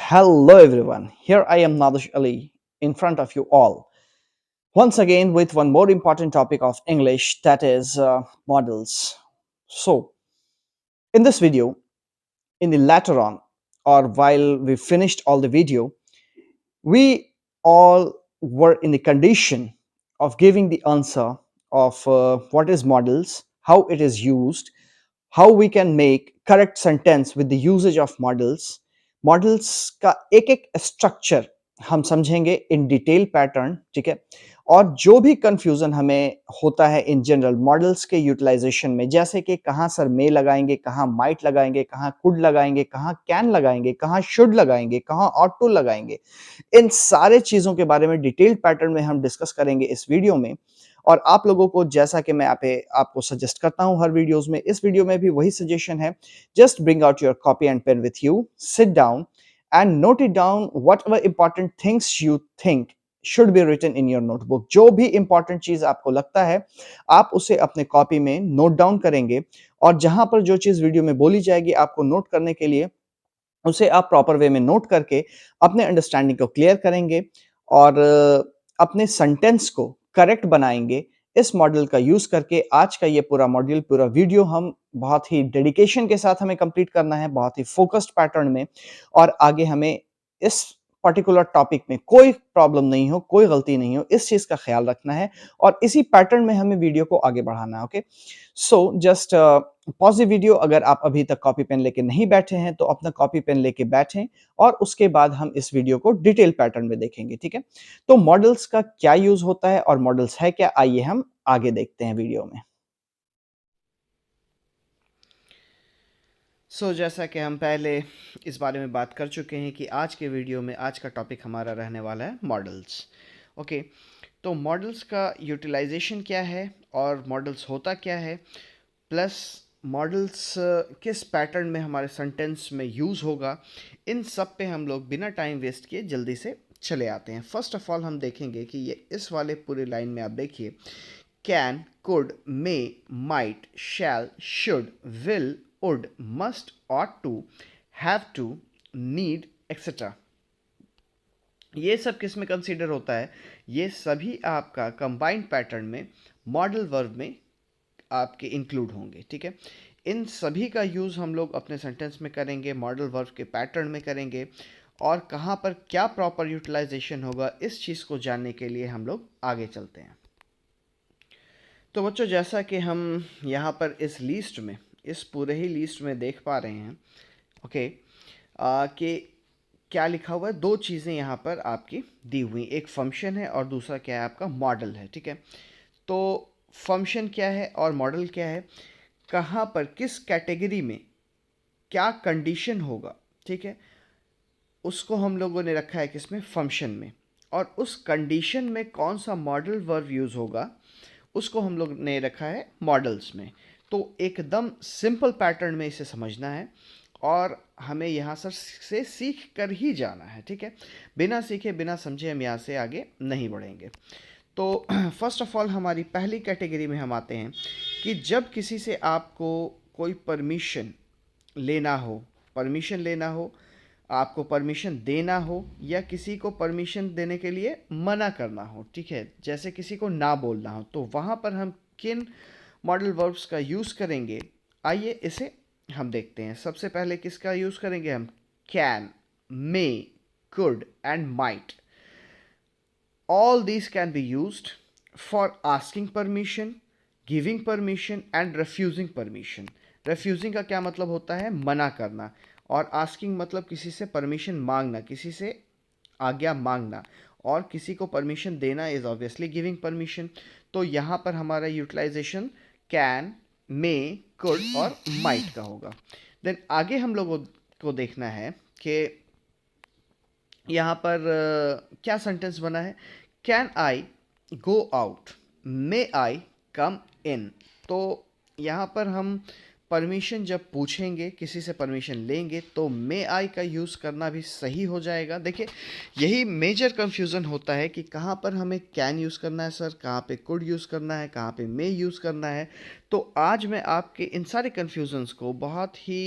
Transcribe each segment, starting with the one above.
Hello everyone, here I am Nadesh Ali in front of you all. Once again with one more important topic of English, that is models. So, in this video, in the later on or while we finished all the video, we all were in the condition of giving the answer of what is models, how it is used, how we can make correct sentence with the usage of models. Models का एक एक structure हम समझेंगे in detail pattern, ठीक है। और जो भी कंफ्यूजन हमें होता है इन जनरल मॉडल्स के यूटिलाइजेशन में, जैसे कि कहाँ सर मे लगाएंगे, कहाँ माइट लगाएंगे, कहाँ कुड लगाएंगे, कहाँ कैन लगाएंगे, कहाँ शुड लगाएंगे, कहाँ ऑट टू लगाएंगे, इन सारे चीजों के बारे में डिटेल्ड पैटर्न में हम डिस्कस करेंगे इस वीडियो में। और आप लोगों को जैसा कि मैं आपको सजेस्ट करता हूं हर वीडियोस में, इस वीडियो में भी वही सजेशन है। Just bring out your copy and pen with you, sit down and note it down whatever important things you think should be written in your notebook. जो भी इंपॉर्टेंट चीज आपको लगता है आप उसे अपने कॉपी में नोट डाउन करेंगे, और जहां पर जो चीज वीडियो में बोली जाएगी आपको नोट करने के लिए, उसे आप प्रॉपर वे में नोट करके अपने अंडरस्टैंडिंग को क्लियर करेंगे और अपने सेंटेंस को करेक्ट बनाएंगे। इस मॉडल का यूज करके आज का ये पूरा मॉड्यूल, पूरा वीडियो हम बहुत ही डेडिकेशन के साथ हमें कंप्लीट करना है, बहुत ही फोकस्ड पैटर्न में। और आगे हमें इस पर्टिकुलर टॉपिक में कोई प्रॉब्लम नहीं हो, कोई गलती नहीं हो, इस चीज का ख्याल रखना है और इसी पैटर्न में हमें वीडियो को आगे बढ़ाना है। Okay, so just pause video. अगर आप अभी तक कॉपी पेन लेके नहीं बैठे हैं तो अपना कॉपी पेन लेके बैठें और उसके बाद हम इस वीडियो को डिटेल पैटर्न में देखेंगे, ठीक है। तो मॉडल्स का क्या यूज होता है और मॉडल्स है क्या, आइए हम आगे देखते हैं वीडियो में। जैसा कि हम पहले इस बारे में बात कर चुके हैं कि आज के वीडियो में आज का टॉपिक हमारा रहने वाला है मॉडल्स। ओके, तो मॉडल्स का यूटिलाइजेशन क्या है और मॉडल्स होता क्या है, प्लस मॉडल्स किस पैटर्न में हमारे सेंटेंस में यूज़ होगा, इन सब पे हम लोग बिना टाइम वेस्ट किए जल्दी से चले आते हैं। फर्स्ट ऑफ ऑल हम देखेंगे कि ये इस वाले पूरे लाइन में आप देखिए, can, could, may, might, shall, should, will, would, must, ought to, have to, need, etcetera. ये सब किस में कंसीडर होता है? ये सभी आपका कंबाइंड पैटर्न में मॉडल वर्ब में आपके इंक्लूड होंगे, ठीक है। इन सभी का यूज़ हम लोग अपने सेंटेंस में करेंगे, मॉडल वर्ब के पैटर्न में करेंगे, और कहाँ पर क्या प्रॉपर यूटिलाइजेशन होगा इस चीज़ को जानने के लिए हम लोग आगे चलते हैं। तो बच्चों, जैसा कि हम यहाँ पर इस लिस्ट में, इस पूरे ही लिस्ट में देख पा रहे हैं, ओके, कि क्या लिखा हुआ है, दो चीज़ें यहाँ पर आपकी दी हुई, एक फंक्शन है और दूसरा क्या है, आपका मॉडल है, ठीक है। तो फंक्शन क्या है और मॉडल क्या है, कहाँ पर किस कैटेगरी में क्या कंडीशन होगा, ठीक है, उसको हम लोगों ने रखा है किसमें, फंक्शन में। और उस कंडीशन में कौन सा मॉडल वर्ब यूज़ होगा उसको हम लोग ने रखा है मॉडल्स में। तो एकदम सिंपल पैटर्न में इसे समझना है और हमें यहाँ से सीख कर ही जाना है, ठीक है। बिना सीखे बिना समझे हम यहाँ से आगे नहीं बढ़ेंगे। तो फर्स्ट ऑफ ऑल हमारी पहली कैटेगरी में हम आते हैं कि जब किसी से आपको कोई परमिशन लेना हो, परमिशन लेना हो, आपको परमिशन देना हो, या किसी को परमिशन देने के लिए मना करना हो, ठीक है, जैसे किसी को ना बोलना हो, तो वहाँ पर हम किन मॉडल वर्ब्स का यूज़ करेंगे, आइए इसे हम देखते हैं। सबसे पहले किसका यूज़ करेंगे हम, can, may, could and might. All these can be used for asking permission, giving permission and refusing permission. refusing का क्या मतलब होता है, मना करना, और asking मतलब किसी से परमिशन मांगना, किसी से आज्ञा मांगना, और किसी को परमिशन देना इज ऑब्वियसली गिविंग परमिशन। तो यहाँ पर हमारा यूटिलाइजेशन कैन, मे, कुड और माइट का होगा। देन आगे हम लोगों को देखना है कि यहाँ पर क्या सेंटेंस बना है, कैन आई गो आउट, मे आई कम इन। तो यहाँ पर हम परमिशन जब पूछेंगे, किसी से परमिशन लेंगे, तो मे आई का यूज़ करना भी सही हो जाएगा। देखिए, यही मेजर कंफ्यूजन होता है कि कहाँ पर हमें कैन यूज़ करना है सर, कहाँ पे कुड यूज़ करना है, कहाँ पे मे यूज़ करना है। तो आज मैं आपके इन सारे कंफ्यूजन्स को बहुत ही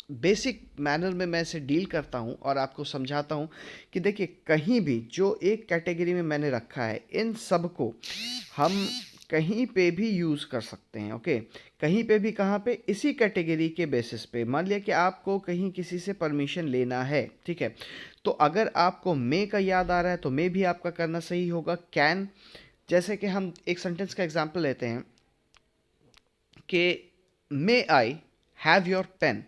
बेसिक मैनर में मैं इसे डील करता हूँ और आपको समझाता हूँ कि देखिए, कहीं भी जो एक कैटेगरी में मैंने रखा है, इन सब को हम कहीं पे भी यूज़ कर सकते हैं। ओके, कहीं पे भी, कहाँ पे? इसी कैटेगरी के बेसिस पे। मान लिया कि आपको कहीं किसी से परमिशन लेना है, ठीक है, तो अगर आपको मे का याद आ रहा है तो मे भी आपका करना सही होगा। कैन, जैसे कि हम एक सेंटेंस का एग्जांपल लेते हैं कि मे आई हैव योर पेन,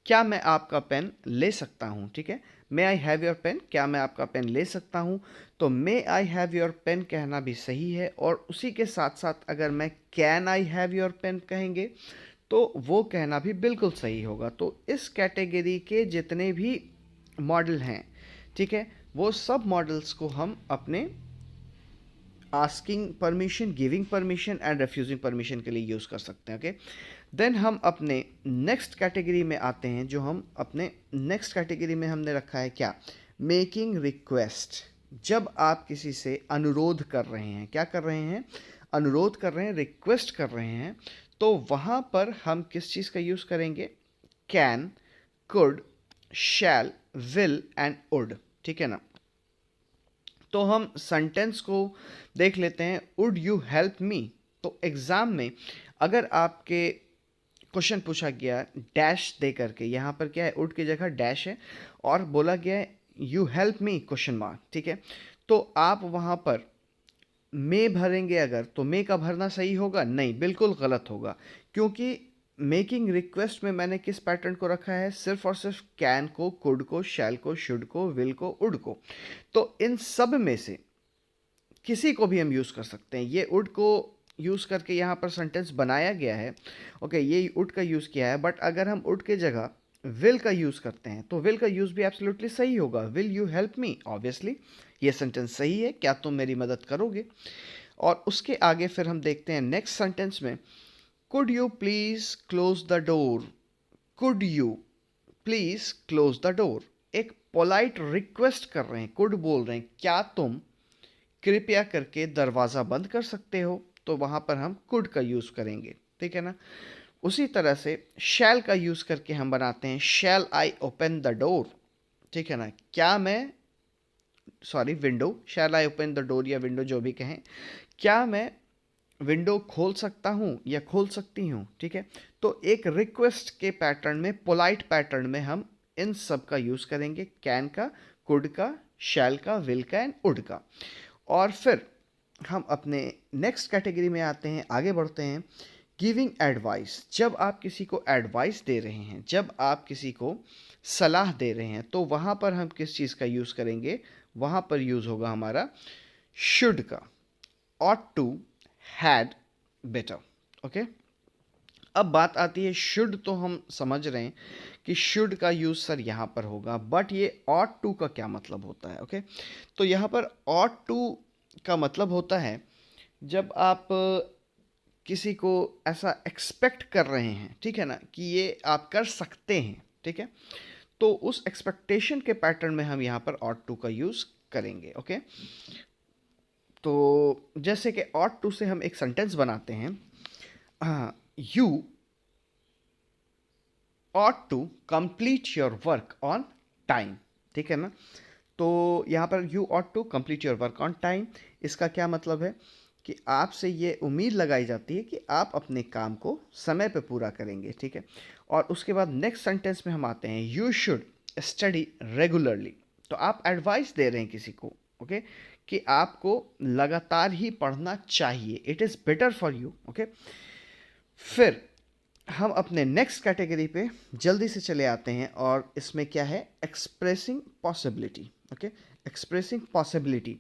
क्या मैं आपका पेन ले सकता हूँ? ठीक है, मे आई हैव योर पेन, क्या मैं आपका पेन ले सकता हूँ? तो मे आई हैव योर पेन कहना भी सही है, और उसी के साथ साथ अगर मैं can I have your pen कहेंगे तो वो कहना भी बिल्कुल सही होगा। तो इस कैटेगरी के जितने भी मॉडल हैं, ठीक है, वो सब मॉडल्स को हम अपने asking permission, giving permission and refusing permission के लिए यूज़ कर सकते हैं। ओके, देन हम अपने नेक्स्ट कैटेगरी में आते हैं। जो हम अपने नेक्स्ट कैटेगरी में हमने रखा है क्या? Making request. जब आप किसी से अनुरोध कर रहे हैं, क्या कर रहे हैं? अनुरोध कर रहे हैं, रिक्वेस्ट कर रहे हैं, तो वहाँ पर हम किस चीज़ का यूज़ करेंगे? Can, could, shall, will and would. ठीक है ना? तो हम सेंटेंस को देख लेते हैं। Would you help me? तो एग्ज़ाम में अगर आपके क्वेश्चन पूछा गया डैश दे करके, यहाँ पर क्या है? वुड की जगह डैश है और बोला गया है you help me question mark, ठीक है, तो आप वहाँ पर मे भरेंगे अगर, तो मे का भरना सही होगा? नहीं, बिल्कुल गलत होगा, क्योंकि मेकिंग रिक्वेस्ट में मैंने किस पैटर्न को रखा है? सिर्फ और सिर्फ कैन को, कुड को, शैल को, शुड को, विल को, वुड को। तो इन सब में से किसी को भी हम यूज़ कर सकते हैं। ये वुड को यूज़ करके यहाँ पर सेंटेंस बनाया गया है। ओके, ये वुड का यूज़ किया है, बट अगर हम वुड के जगह विल का यूज़ करते हैं तो विल का यूज़ भी एब्सोल्युटली सही होगा। Will you help me? Obviously ये सेंटेंस सही है, क्या तुम मेरी मदद करोगे? और उसके आगे फिर हम देखते हैं नेक्स्ट सेंटेंस में, could you please close the door? Could you please close the door, एक पोलाइट रिक्वेस्ट कर रहे हैं, कुड बोल रहे हैं, क्या तुम कृपया करके दरवाज़ा बंद कर सकते हो? तो वहाँ पर हम कुड का यूज़ करेंगे, ठीक है ना? उसी तरह से शैल का यूज़ करके हम बनाते हैं, shall I open the door, ठीक है ना? क्या मैं, sorry, window, shall I open the door या विंडो जो भी कहें, क्या मैं विंडो खोल सकता हूँ या खोल सकती हूँ? ठीक है, तो एक रिक्वेस्ट के पैटर्न में, पोलाइट पैटर्न में हम इन सब का यूज़ करेंगे, कैन का, कुड का, शैल का, विल का एंड वुड का। और फिर हम अपने नेक्स्ट कैटेगरी में आते हैं, आगे बढ़ते हैं। गिविंग एडवाइस, जब आप किसी को एडवाइस दे रहे हैं, जब आप किसी को सलाह दे रहे हैं, तो वहाँ पर हम किस चीज़ का यूज़ करेंगे? वहाँ पर यूज़ होगा हमारा शुड का, ought to, had, better। Okay, अब बात आती है शुड, तो हम समझ रहे हैं कि शुड का यूज़ सर यहाँ पर होगा, बट ये ought to का क्या मतलब होता है? ओके, तो यहाँ पर ought to का मतलब होता है जब आप किसी को ऐसा एक्सपेक्ट कर रहे हैं, ठीक है ना, कि ये आप कर सकते हैं, ठीक है, तो उस एक्सपेक्टेशन के पैटर्न में हम यहाँ पर ought to का यूज़ करेंगे। ओके, तो जैसे कि ought to से हम एक सेंटेंस बनाते हैं, you ought to complete your work on time, ठीक है ना? तो यहाँ पर you ought to complete your work on time, इसका क्या मतलब है? कि आपसे ये उम्मीद लगाई जाती है कि आप अपने काम को समय पे पूरा करेंगे, ठीक है? और उसके बाद नेक्स्ट सेंटेंस में हम आते हैं, यू शुड स्टडी रेगुलरली। तो आप एडवाइस दे रहे हैं किसी को, ओके, कि आपको लगातार ही पढ़ना चाहिए, it is better for you. Okay, फिर हम अपने नेक्स्ट कैटेगरी पे जल्दी से चले आते हैं, और इसमें क्या है? Expressing possibility. Okay, expressing possibility,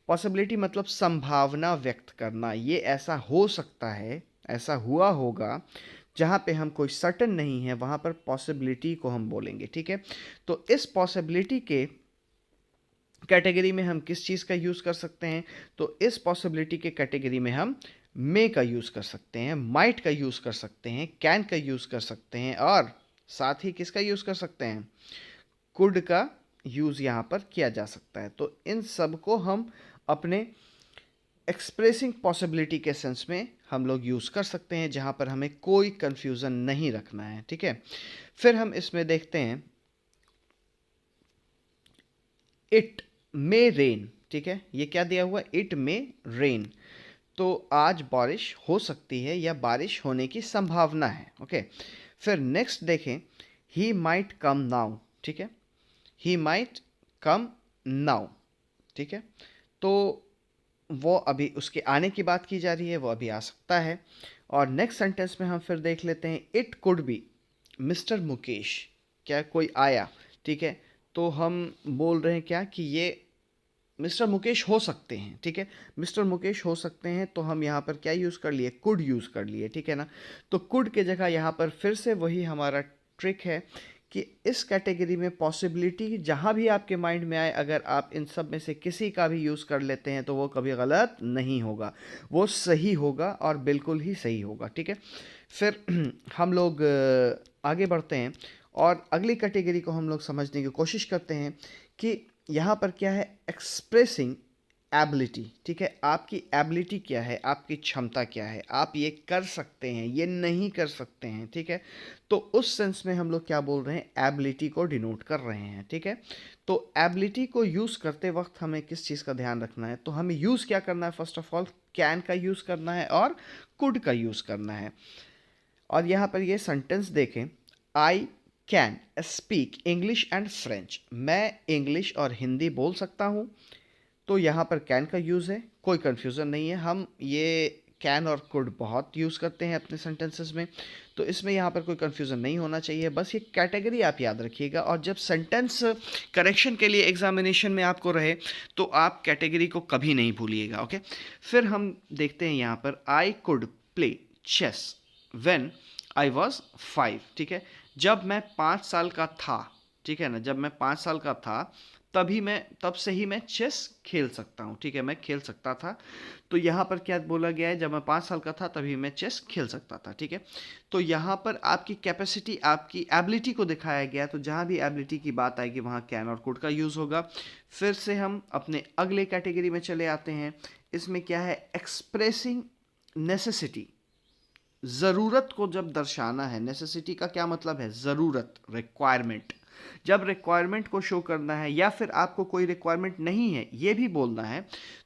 possibility मतलब संभावना व्यक्त करना, ये ऐसा हो सकता है, ऐसा हुआ होगा, जहाँ पे हम कोई सर्टन नहीं है, वहाँ पर पॉसिबिलिटी को हम बोलेंगे, ठीक है? तो इस पॉसिबिलिटी के कैटेगरी में हम किस चीज़ का यूज़ कर सकते हैं? तो इस पॉसिबिलिटी के कैटेगरी में हम मे का यूज़ कर सकते हैं, माइट का यूज़ कर सकते हैं, कैन का यूज़ कर सकते हैं, और साथ ही किसका यूज़ कर सकते हैं? कुड का यूज़ यहाँ पर किया जा सकता है। तो इन सब को हम अपने एक्सप्रेसिंग पॉसिबिलिटी के सेंस में हम लोग यूज़ कर सकते हैं, जहाँ पर हमें कोई कन्फ्यूज़न नहीं रखना है, ठीक है। फिर हम इसमें देखते हैं इट मे रेन, ठीक है। ये क्या दिया हुआ, इट मे रेन, तो आज बारिश हो सकती है या बारिश होने की संभावना है, ओके। फिर नेक्स्ट देखें, ही माइट कम नाउ, ठीक है। ही माइट कम नाउ, ठीक है। तो वो अभी उसके आने की बात की जा रही है, वो अभी आ सकता है। और नेक्स्ट सेंटेंस में हम फिर देख लेते हैं, it could be mister Mukesh, क्या कोई आया, ठीक है। तो हम बोल रहे हैं क्या कि ये मिस्टर मुकेश हो सकते हैं, ठीक है। मिस्टर मुकेश हो सकते हैं, तो हम यहाँ पर क्या यूज़ कर लिए, कुड यूज़ कर लिए, ठीक है ना। तो कुड के जगह यहाँ पर फिर से वही हमारा ट्रिक है कि इस कैटेगरी में पॉसिबिलिटी जहाँ भी आपके माइंड में आए, अगर आप इन सब में से किसी का भी यूज़ कर लेते हैं तो वो कभी गलत नहीं होगा, वो सही होगा और बिल्कुल ही सही होगा, ठीक है। फिर हम लोग आगे बढ़ते हैं और अगली कैटेगरी को हम लोग समझने की कोशिश करते हैं कि यहाँ पर क्या है, एक्सप्रेसिंग एबिलिटी, ठीक है। आपकी एबिलिटी क्या है, आपकी क्षमता क्या है, आप ये कर सकते हैं, ये नहीं कर सकते हैं, ठीक है। तो उस सेंस में हम लोग क्या बोल रहे हैं, एबिलिटी को डिनोट कर रहे हैं, ठीक है। तो एबिलिटी को यूज़ करते वक्त हमें किस चीज़ का ध्यान रखना है, तो हमें यूज़ क्या करना है, फर्स्ट ऑफ ऑल कैन का यूज़ करना है और कुड का यूज़ करना है। और यहाँ पर ये सेंटेंस देखें, I can speak English and French, मैं इंग्लिश और हिंदी बोल सकता हूँ। तो यहाँ पर कैन का यूज़ है, कोई कन्फ्यूज़न नहीं है। हम ये कैन और कुड बहुत यूज़ करते हैं अपने सेंटेंसेस में, तो इसमें यहाँ पर कोई कन्फ्यूज़न नहीं होना चाहिए। बस ये कैटेगरी आप याद रखिएगा, और जब सेंटेंस करेक्शन के लिए एग्जामिनेशन में आपको रहे तो आप कैटेगरी को कभी नहीं भूलिएगा, ओके। फिर हम देखते हैं यहाँ पर, I could play chess when I was 5, ठीक है। जब मैं 5 साल का था, ठीक है ना, जब मैं 5 साल का था तब से ही मैं चेस खेल सकता हूँ, ठीक है, मैं खेल सकता था। तो यहाँ पर क्या बोला गया है, जब मैं 5 साल का था तभी मैं चेस खेल सकता था, ठीक है। तो यहाँ पर आपकी कैपेसिटी, आपकी एबिलिटी को दिखाया गया, तो जहाँ भी एबिलिटी की बात आएगी वहाँ कैन और कुड का यूज़ होगा। फिर से हम अपने अगले कैटेगरी में चले आते हैं। इसमें क्या है, एक्सप्रेसिंग नेसेसिटी, ज़रूरत को जब दर्शाना है। नेसेसिटी का क्या मतलब है, ज़रूरत, रिक्वायरमेंट। जब रिक्वायरमेंट को शो करना है या फिर आपको कोई रिक्वायरमेंट नहीं है ये भी बोलना है,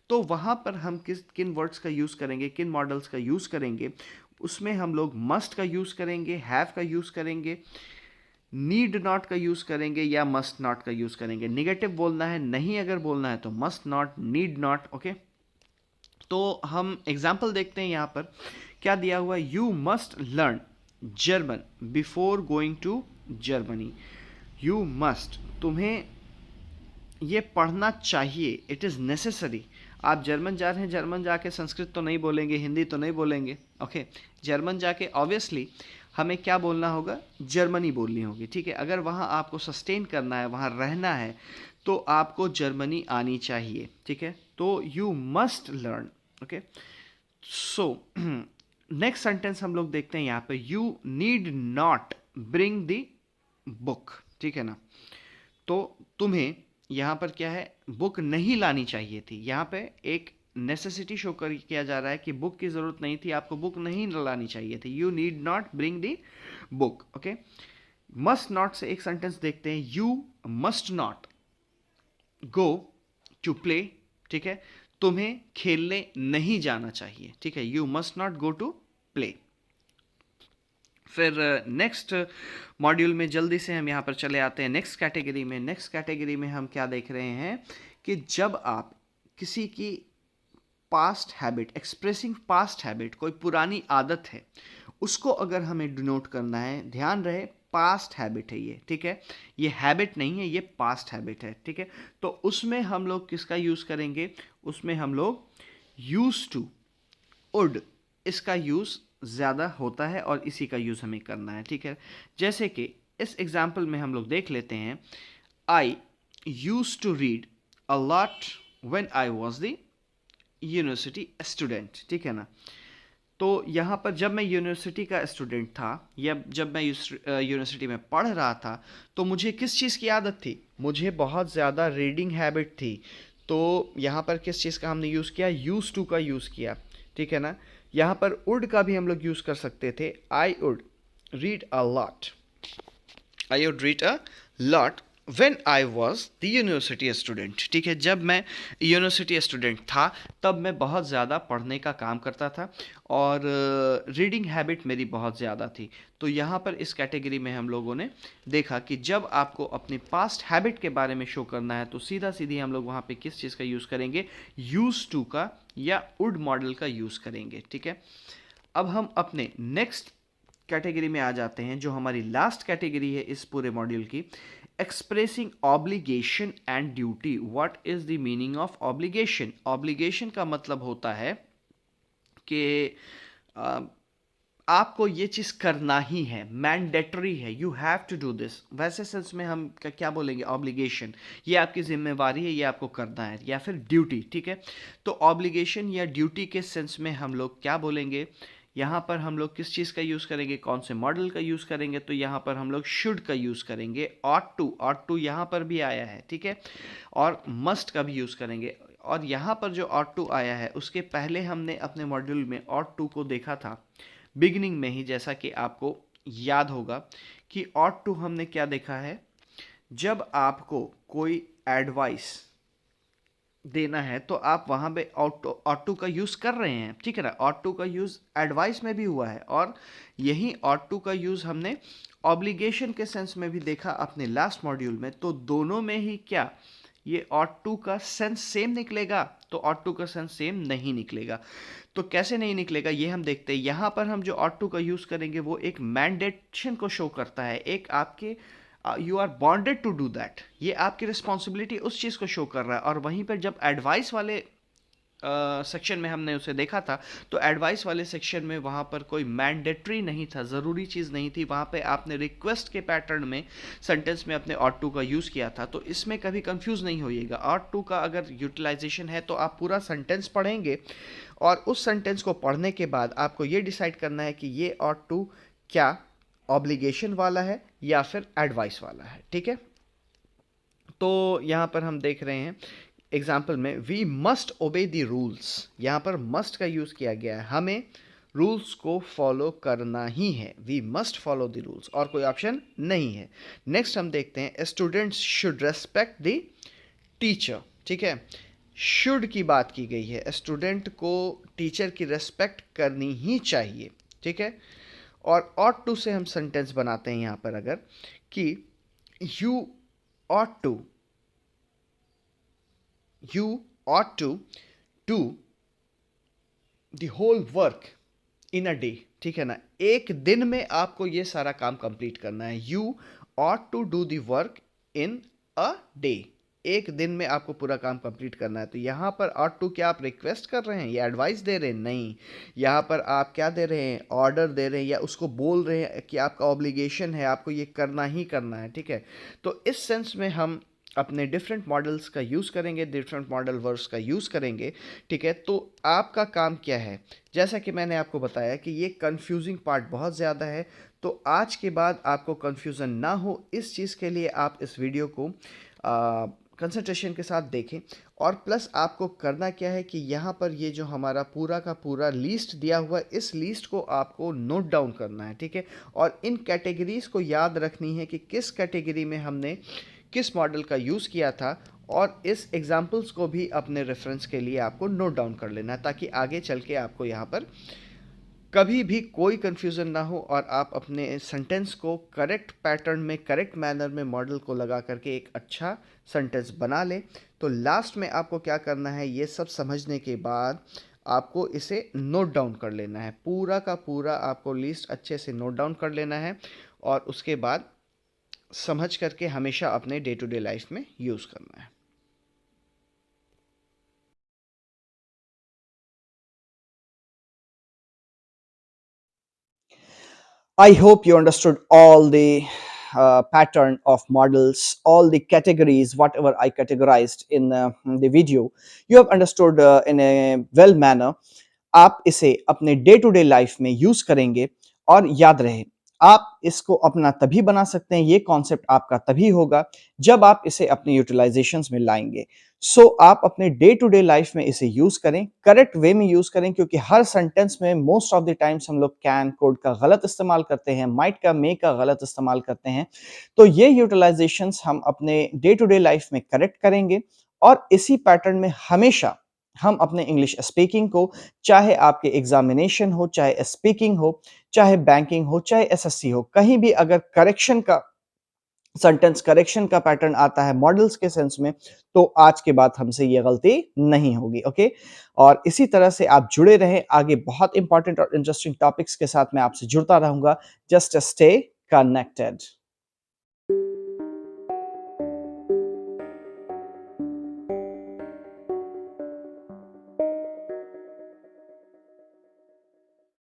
तो वहाँ पर हम किन वर्ड्स का यूज़ करेंगे, किन मॉडल्स का यूज़ करेंगे। उसमें हम लोग मस्ट का यूज़ करेंगे, हैव का यूज़ करेंगे, नीड नॉट का यूज़ करेंगे या मस्ट नॉट का यूज़ करेंगे। निगेटिव बोलना है, नहीं अगर बोलना है तो must not, need not, okay. तो हम एग्जाम्पल देखते हैं, यहाँ पर क्या दिया हुआ है, you must learn German before going to Germany. You must, तुम्हें ये पढ़ना चाहिए, इट इज़ नेसेसरी। आप जर्मन जा रहे हैं, जर्मन जाके संस्कृत तो नहीं बोलेंगे, हिंदी तो नहीं बोलेंगे, ओके। जर्मन जाके ऑब्वियसली हमें क्या बोलना होगा, जर्मनी बोलनी होगी, ठीक है। अगर वहाँ आपको सस्टेन करना है, वहाँ रहना है, तो आपको जर्मनी आनी चाहिए, ठीक है। तो you must learn, okay. So next sentence हम लोग देखते हैं यहाँ पे, you need not bring the book, ठीक है ना। तो तुम्हें यहाँ पर क्या है, बुक नहीं लानी चाहिए थी। यहाँ पे एक नेसेसिटी शो किया जा रहा है कि बुक की ज़रूरत नहीं थी, आपको बुक नहीं लानी चाहिए थी। You need not bring the book, okay. Must not से एक सेंटेंस देखते हैं, you must not go to play, ठीक है। तुम्हें खेलने नहीं जाना चाहिए, ठीक है। You must not go to play. फिर नेक्स्ट मॉड्यूल में जल्दी से हम यहाँ पर चले आते हैं नेक्स्ट कैटेगरी में। नेक्स्ट कैटेगरी में हम क्या देख रहे हैं कि जब आप किसी की past habit, expressing past habit, कोई पुरानी आदत है, उसको अगर हमें डिनोट करना है, ध्यान रहे पास्ट हैबिट है ये, ठीक है। ये हैबिट नहीं है, ये पास्ट हैबिट है, ठीक है। तो उसमें हम लोग किसका यूज़ करेंगे, उसमें हम लोग यूज टू, वुड, इसका यूज़ ज़्यादा होता है और इसी का यूज़ हमें करना है, ठीक है। जैसे कि इस एग्जाम्पल में हम लोग देख लेते हैं, I used to read a lot when I was the university student, ठीक है ना। तो यहाँ पर जब मैं यूनिवर्सिटी का स्टूडेंट था या जब मैं यूनिवर्सिटी में पढ़ रहा था, तो मुझे किस चीज़ की आदत थी, मुझे बहुत ज़्यादा रीडिंग हैबिट थी। तो यहाँ पर किस चीज़ का हमने यूज़ किया, यूज टू का यूज़ किया, ठीक है ना। यहाँ पर वुड का भी हम लोग यूज़ कर सकते थे, I would read a lot, I would read a lot when I was the university student, ठीक है। जब मैं यूनिवर्सिटी स्टूडेंट था तब मैं बहुत ज़्यादा पढ़ने का काम करता था और रीडिंग हैबिट मेरी बहुत ज़्यादा थी। तो यहाँ पर इस कैटेगरी में हम लोगों ने देखा कि जब आपको अपनी पास्ट हैबिट के बारे में शो करना है तो सीधा सीधी हम लोग वहाँ पे किस चीज़ का यूज़ करेंगे, यूज टू का या वुड मॉडल का यूज़ करेंगे, ठीक है। अब हम अपने नेक्स्ट कैटेगरी में आ जाते हैं, जो हमारी लास्ट कैटेगरी है इस पूरे मॉड्यूल की, expressing obligation and duty. What is the meaning of obligation. Obligation का मतलब होता है कि अ, आपको ये चीज़ करना ही है, मैंडेटरी है, you have to do this. वैसे सेंस में हम क्या बोलेंगे, ऑब्लिगेशन, ये आपकी जिम्मेवारी है, ये आपको करना है, या फिर ड्यूटी, ठीक है। तो ऑब्लिगेशन या ड्यूटी के सेंस में हम लोग क्या बोलेंगे, यहाँ पर हम लोग किस चीज़ का यूज़ करेंगे, कौन से मॉडल का यूज़ करेंगे, तो यहाँ पर हम लोग शुड का यूज़ करेंगे, ऑट टू यहाँ पर भी आया है, ठीक है, और मस्ट का भी यूज़ करेंगे। और यहाँ पर जो ऑट टू आया है उसके पहले हमने अपने मॉड्यूल में ऑट टू को देखा था बिगिनिंग में ही, जैसा कि आपको याद होगा कि ऑट टू हमने क्या देखा है, जब आपको कोई एडवाइस देना है तो आप वहाँ पे ऑटो का यूज़ कर रहे हैं, ठीक है ना। ऑटो का यूज़ एडवाइस में भी हुआ है और यही ऑटो का यूज़ हमने ऑब्लिगेशन के सेंस में भी देखा अपने लास्ट मॉड्यूल में। तो दोनों में ही क्या ये ऑटो का सेंस सेम निकलेगा, तो ऑटो का सेंस सेम नहीं निकलेगा। तो कैसे नहीं निकलेगा ये हम देखते हैं। यहाँ पर हम जो ऑटो का यूज़ करेंगे वो एक मैंडेशन को शो करता है, एक आपके you are bonded to do that, ये आपकी रिस्पॉन्सिबिलिटी उस चीज़ को शो कर रहा है। और वहीं पर जब एडवाइस वाले सेक्शन में हमने उसे देखा था तो एडवाइस वाले सेक्शन में वहाँ पर कोई मैंडेटरी नहीं था, ज़रूरी चीज़ नहीं थी, वहाँ पे आपने रिक्वेस्ट के पैटर्न में सेंटेंस में अपने ऑट टू का यूज़ किया था। तो इसमें कभी कंफ्यूज नहीं होइएगा, ऑट टू का अगर यूटिलाइजेशन है तो आप पूरा सेंटेंस पढ़ेंगे और उस सेंटेंस को पढ़ने के बाद आपको ये डिसाइड करना है कि ये ऑट टू क्या ऑब्लिगेशन वाला है या फिर एडवाइस वाला है, ठीक है। तो यहाँ पर हम देख रहे हैं एग्जाम्पल में, we must obey the rules, यहाँ पर मस्ट का यूज़ किया गया है, हमें रूल्स को फॉलो करना ही है, we must follow the rules, और कोई ऑप्शन नहीं है। नेक्स्ट हम देखते हैं, students should respect the teacher, ठीक है। शुड की बात की गई है, स्टूडेंट को टीचर की रेस्पेक्ट करनी ही चाहिए, ठीक है। और ऑट टू से हम सेंटेंस बनाते हैं यहाँ पर अगर, कि you ought to, you ought to do the whole work in a day, ठीक है ना। एक दिन में आपको ये सारा काम कंप्लीट करना है, you ought to do the work in a day, एक दिन में आपको पूरा काम कंप्लीट करना है। तो यहाँ पर ought to क्या आप रिक्वेस्ट कर रहे हैं या एडवाइस दे रहे हैं, नहीं, यहाँ पर आप क्या दे रहे हैं, ऑर्डर दे रहे हैं या उसको बोल रहे हैं कि आपका ऑब्लिगेशन है, आपको ये करना ही करना है, ठीक है। तो इस सेंस में हम अपने डिफरेंट मॉडल्स का यूज़ करेंगे, डिफरेंट मॉडल वर्ड्स का यूज़ करेंगे, ठीक है। तो आपका काम क्या है, जैसा कि मैंने आपको बताया कि ये कंफ्यूजिंग पार्ट बहुत ज़्यादा है, तो आज के बाद आपको कंफ्यूजन ना हो इस चीज़ के लिए आप इस वीडियो को कंसंट्रेशन के साथ देखें। और प्लस आपको करना क्या है कि यहाँ पर ये जो हमारा पूरा का पूरा लिस्ट दिया हुआ है, इस लिस्ट को आपको नोट डाउन करना है, ठीक है। और इन कैटेगरीज़ को याद रखनी है कि किस कैटेगरी में हमने किस मॉडल का यूज़ किया था, और इस एग्जाम्पल्स को भी अपने रेफरेंस के लिए आपको नोट डाउन कर लेना है, ताकि आगे चल के आपको यहाँ पर कभी भी कोई कन्फ्यूज़न ना हो और आप अपने सेंटेंस को करेक्ट पैटर्न में, करेक्ट मैनर में मॉडल को लगा करके एक अच्छा सेंटेंस बना लें। तो लास्ट में आपको क्या करना है, ये सब समझने के बाद आपको इसे नोट डाउन कर लेना है, पूरा का पूरा आपको लिस्ट अच्छे से नोट डाउन कर लेना है और उसके बाद समझ करके हमेशा अपने डे टू डे लाइफ में यूज़ करना है। I hope you understood all the pattern of models, all the categories, whatever I categorized in the video. You have understood in a well manner. आप इसे अपने डे टू डे लाइफ में use करेंगे और याद रहे, आप इसको अपना तभी बना सकते हैं, ये कॉन्सेप्ट आपका तभी होगा जब आप इसे अपने यूटिलाइजेशंस में लाएंगे। आप अपने डे टू डे लाइफ में इसे यूज करें, करेक्ट वे में यूज करें, क्योंकि हर सेंटेंस में मोस्ट ऑफ द टाइम्स हम लोग कैन कोड का गलत इस्तेमाल करते हैं, माइट का, मे का गलत इस्तेमाल करते हैं। तो ये यूटिलाइजेशंस हम अपने डे टू डे लाइफ में करेक्ट करेंगे और इसी पैटर्न में हमेशा हम अपने इंग्लिश स्पीकिंग को, चाहे आपके एग्जामिनेशन हो, चाहे स्पीकिंग हो, चाहे बैंकिंग हो, चाहे एसएससी हो, कहीं भी अगर करेक्शन का सेंटेंस करेक्शन का पैटर्न आता है मॉडल्स के सेंस में, तो आज के बाद हमसे ये गलती नहीं होगी। ओके, और इसी तरह से आप जुड़े रहें, आगे बहुत इंपॉर्टेंट और इंटरेस्टिंग टॉपिक्स के साथ मैं आपसे जुड़ता रहूंगा। Just stay connected.